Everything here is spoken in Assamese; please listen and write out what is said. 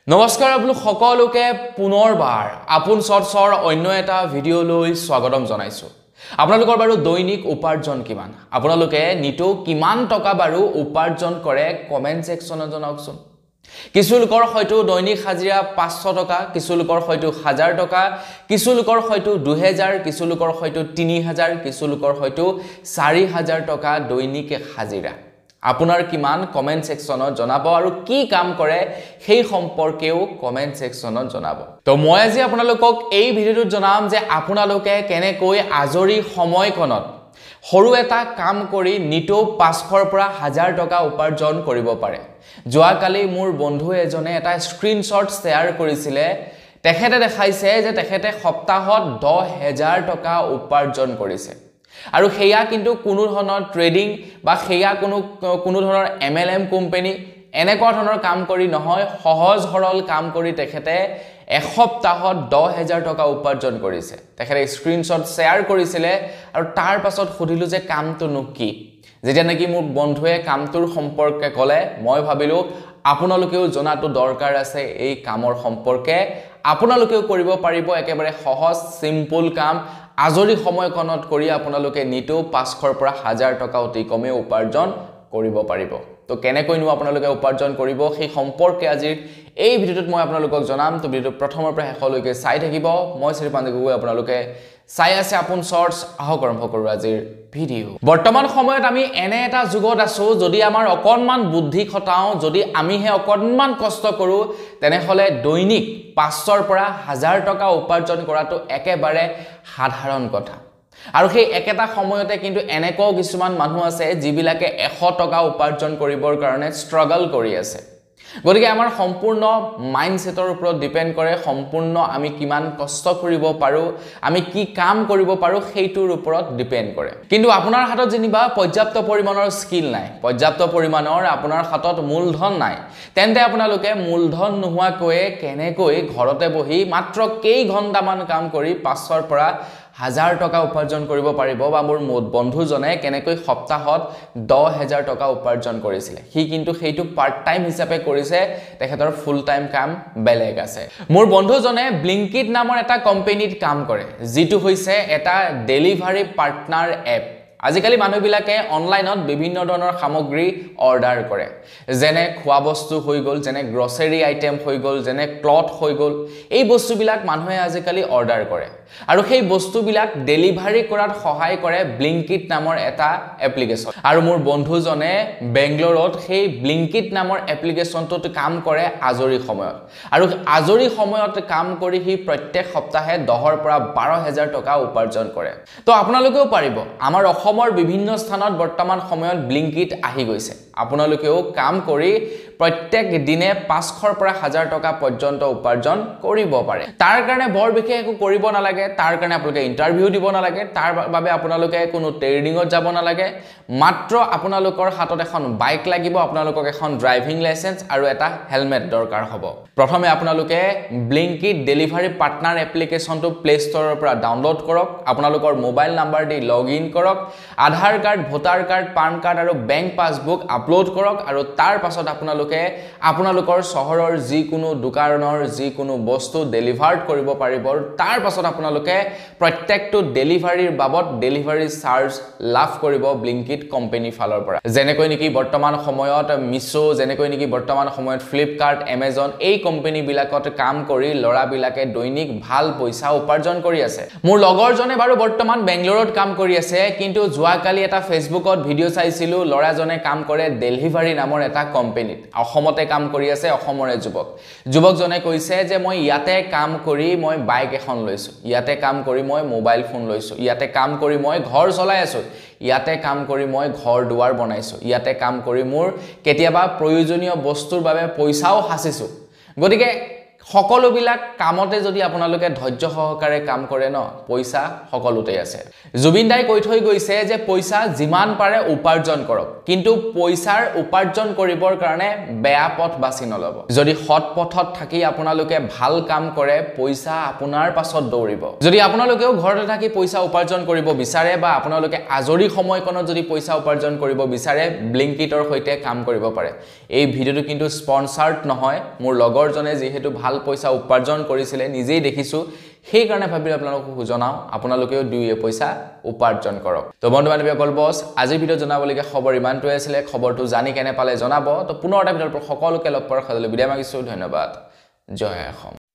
নমস্কাৰ আপোনালোক সকলোকে পুনৰবাৰ আপোন চৰ্চৰ অন্য এটা ভিডিঅ'লৈ স্বাগতম জনাইছো। আপোনালোকৰ বাৰু দৈনিক উপাৰ্জন কিমান? আপোনালোকে নিতৌ কিমান টকা বাৰু উপাৰ্জন কৰে কমেন্ট সেকশনত জনাওকচোন। কিছু লোকৰ হয়তো দৈনিক হাজিৰা 500 টকা, কিছু লোকৰ হয়তো 1000 টকা, কিছু লোকৰ হয়তো 2000, কিছু লোকৰ হয়তো 3000, কিছু লোকৰ হয়তো 4000 টকা দৈনিক হাজিৰা। আপোনাৰ কিমান কমেন্ট সেকশনত জনাব আৰু কি কাম কৰে সেই সম্পৰ্কেও কমেন্ট সেকশনত জনাব। তো মই আজি আপোনালোকক এই ভিডিঅ'টোত জনাম যে আপোনালোকে কেনেকৈ আজৰি সময়কণত সৰু এটা কাম কৰি নিতৌ 500ৰ পৰা 1000 টকা উপাৰ্জন কৰিব পাৰে। যোৱাকালি মোৰ বন্ধু এজনে এটা স্ক্ৰিনশ্বট শ্বেয়াৰ কৰিছিলে। তেখেতে দেখাইছে যে তেখেতে সপ্তাহত 10000 টকা উপাৰ্জন কৰিছে। আৰু হেয়া কিন্তু কোনো ধৰণৰ ট্ৰেডিং বা হেয়া কোনো ধৰণৰ MLM কোম্পানী এনেকুৱা ধৰণৰ কাম কৰি নহয়, সহজ সৰল কাম কৰি তেখেতে এসপ্তাহত 10000 টকা উপাৰ্জন কৰিছে। তেখেতে স্ক্ৰিনশ্বট শ্বেয়াৰ কৰিছিলে আৰু তাৰ পাছত সুধিলো যে কামটো কি। যেতিয়া নাকি মোৰ বন্ধুৱে কামটোৰ সম্পৰ্কে ক'লে, মই ভাবিলো আপোনালোকেও জনাটো দৰকাৰ আছে এই কামৰ সম্পৰ্কে। আপোনালোকেও কৰিব পাৰিব একেবাৰে সহজ সিম্পল কাম। আজৰি সময়কণত কৰি আপোনালোকে নিতৌ 500ৰ পৰা 1000 টকা অতি কমে উপাৰ্জন কৰিব পাৰিব। তো কেনেকৈনো আপোনালোকে উপাৰ্জন কৰিব সেই সম্পৰ্কে আজিৰ এই ভিডিঅ'টোত মই আপোনালোকক জনাম। তো ভিডিঅ'টো প্ৰথমৰ পৰা শেষলৈকে চাই থাকিব। মই শ্ৰীপাণ্ডে গগৈ, আপোনালোকে চাই আছে আপোন চৰ্চ। আহক আৰম্ভ কৰোঁ আজিৰ ভিডিঅ'। বৰ্তমান সময়ত আমি এনে এটা যুগত আছো, যদি আমাৰ অকণমান বুদ্ধি খটাও, যদি আমিহে অকণমান কষ্ট কৰোঁ, তেনেহ'লে দৈনিক 500ৰ পৰা 1000 টকা উপাৰ্জন কৰাটো একেবাৰে সাধাৰণ কথা। আৰু সেই একেটা সময়তে কিন্তু এনেকুৱাও কিছুমান মানুহ আছে যিবিলাকে 100 টকা উপাৰ্জন কৰিবৰ কাৰণে ষ্ট্ৰাগল কৰি আছে। গতিকে আমাৰ সম্পূৰ্ণ মাইণ্ডছেটৰ ওপৰত ডিপেন্ড কৰে, সম্পূৰ্ণ আমি কিমান কষ্ট কৰিব পাৰোঁ, আমি কি কাম কৰিব পাৰোঁ সেইটোৰ ওপৰত ডিপেন্ড কৰে। কিন্তু আপোনাৰ হাতত যেনিবা পৰ্যাপ্ত পৰিমাণৰ স্কিল নাই, পৰ্যাপ্ত পৰিমাণৰ আপোনাৰ হাতত মূলধন নাই, তেন্তে আপোনালোকে মূলধন নোহোৱাকৈ কেনেকৈ ঘৰতে বহি মাত্ৰ কেইঘণ্টামান কাম কৰি 500ৰ পৰা 1000 টকা উপাৰ্জন কৰিব পাৰিব। বা মোৰ বন্ধুজনে কেনেকৈ সপ্তাহত 10000 টকা উপাৰ্জন কৰিছিলে। সি কিন্তু সেইটো পাৰ্ট টাইম হিচাপে কৰিছে, তেখেতৰ ফুল টাইম কাম বেলেগ আছে। মোৰ বন্ধুজনে ব্লিংকিট নামৰ এটা কোম্পানীত কাম কৰে, যিটো হৈছে এটা ডেলিভাৰী পাৰ্টনাৰ এপ। আজিকালি মানুহবিলাকে অনলাইনত বিভিন্ন ধৰণৰ সামগ্ৰী অৰ্ডাৰ কৰে, যেনে খোৱা বস্তু হৈ গ'ল, যেনে গ্ৰচাৰী আইটেম হৈ গ'ল, যেনে ক্লথ হৈ গ'ল। এই বস্তুবিলাক মানুহে আজিকালি অৰ্ডাৰ কৰে আৰু সেই বস্তুবিলাক ডেলিভাৰী কৰাত সহায় কৰে ব্লিংকিট নামৰ এটা এপ্লিকেশ্যন। আৰু মোৰ বন্ধুজনে বেংগলোৰত সেই ব্লিংকিট নামৰ এপ্লিকেশ্যনটোত কাম কৰে আজৰি সময়ত। আৰু আজৰি সময়ত কাম কৰি সি প্ৰত্যেক সপ্তাহে 10ৰ পৰা 12000 টকা উপাৰ্জন কৰে। তো আপোনালোকেও পাৰিব। আমাৰ অসমৰ বিভিন্ন স্থানত বৰ্তমান সময়ত ব্লিংকিট আহি গৈছে। আপোনালোকেও কাম কৰি প্ৰত্যেক দিনে 500ৰ পৰা 1000 টকা পৰ্যন্ত উপাৰ্জন কৰিব পাৰে। তাৰ কাৰণে বৰ বিশেষ একো কৰিব নালাগে, তাৰ কাৰণে আপোনালোকে ইণ্টাৰভিউ দিব নালাগে, তাৰ বাবে আপোনালোকে কোনো ট্ৰেইনিঙত যাব নালাগে। মাত্ৰ আপোনালোকৰ হাতত এখন বাইক লাগিব, আপোনালোকক এখন ড্ৰাইভিং লাইচেন্স আৰু এটা হেলমেট দৰকাৰ হ'ব। প্ৰথমে আপোনালোকে ব্লিংকিট ডেলিভাৰী পাৰ্টনাৰ এপ্লিকেশ্যনটো প্লে ষ্টৰৰ পৰা ডাউনলোড কৰক। আপোনালোকৰ মোবাইল নাম্বাৰ দি লগ ইন কৰক, Aadhaar card, voter card, PAN card আৰু বেংক পাছবুক আপলোড কৰক। আৰু তাৰ পাছত আপোনালোকে আপোনালোকৰ চহৰৰ যিকোনো দোকানৰ যিকোনো বস্তু ডেলিভাৰ্ড কৰিব পাৰিব। তাৰ পাছত আপোনালোকে প্ৰত্যেকটো ডেলিভাৰীৰ বাবদ ডেলিভাৰী চাৰ্জ লাভ কৰিব ব্লিংকিট কোম্পানী ফালৰ পৰা। যেনেকৈ নেকি বৰ্তমান সময়ত মিছো, যেনেকৈ নেকি বৰ্তমান সময়ত ফ্লিপকাৰ্ট, এমেজন, এই কোম্পানীবিলাকত কাম কৰি ল'ৰাবিলাকে দৈনিক ভাল পইচা উপাৰ্জন কৰি আছে। মোৰ লগৰজনে বাৰু বৰ্তমান বেংগলোৰত কাম কৰি আছে, কিন্তু যোৱাকালি এটা ফেচবুকত ভিডিঅ' চাইছিলোঁ, ল'ৰাজনে কাম কৰে ডেলিভাৰী নামৰ এটা কোম্পানীত। অসমতে কাম কৰি আছে, অসমৰে যুৱকজনে কৈছে যে মই ইয়াতে কাম কৰি মই বাইক এখন লৈছোঁ, ইয়াতে কাম কৰি মই মোবাইল ফোন লৈছোঁ, ইয়াতে কাম কৰি মই ঘৰ চলাই আছোঁ, ইয়াতে কাম কৰি মই ঘৰ দুৱাৰ বনাইছোঁ, ইয়াতে কাম কৰি মোৰ কেতিয়াবা প্ৰয়োজনীয় বস্তুৰ বাবে পইচাও সাঁচিছোঁ। গতিকে সকলোবিলাক কামতে যদি আপোনালোকে ধৈৰ্য সহকাৰে কাম কৰে ন পইচা সকলোতে আছে জুবিন দাই কৈ থৈ গৈছে যে পইচা যিমান পাৰে উপাৰ্জন কৰক কিন্তু পইচাৰ উপাৰ্জন কৰিবৰ কাৰণে বেয়া পথ বাছি নলব যদি সৎ পথত থাকি আপোনালোকে ভাল কাম কৰে পইচা আপোনাৰ পাছত দৌৰিব যদি আপোনালোকেও ঘৰতে থাকি পইচা উপাৰ্জন কৰিব বিচাৰে বা আপোনালোকে আজৰি সময়কণত যদি পইচা উপাৰ্জন কৰিব বিচাৰে ব্লিংকিটৰ সৈতে কাম কৰিব পাৰে এই ভিডিওটো কিন্তু স্পন্সৰ্ড নহয় মোৰ লগৰজনে যেহেতু ভাল পইচা উপাৰ্জন কৰিছিলে নিজেই দেখিছো সেই কাৰণে ভাবি আপোনালোকক জনাও আপোনালোকেও দুই পইচা উপাৰ্জন কৰক তো বন্ধু বান্ধৱীসকল বস আজি ভিডিও জনাবলগীয়া খবৰ ইমানটোৱে আছিলে খবৰটো জানি কেনে পালে জনাব তো পুনৰ এটা ভিডিওৰ সকলোকে লগ পোৱাৰ খালৈ বিদায় মাগিছো ধন্যবাদ জয় অসম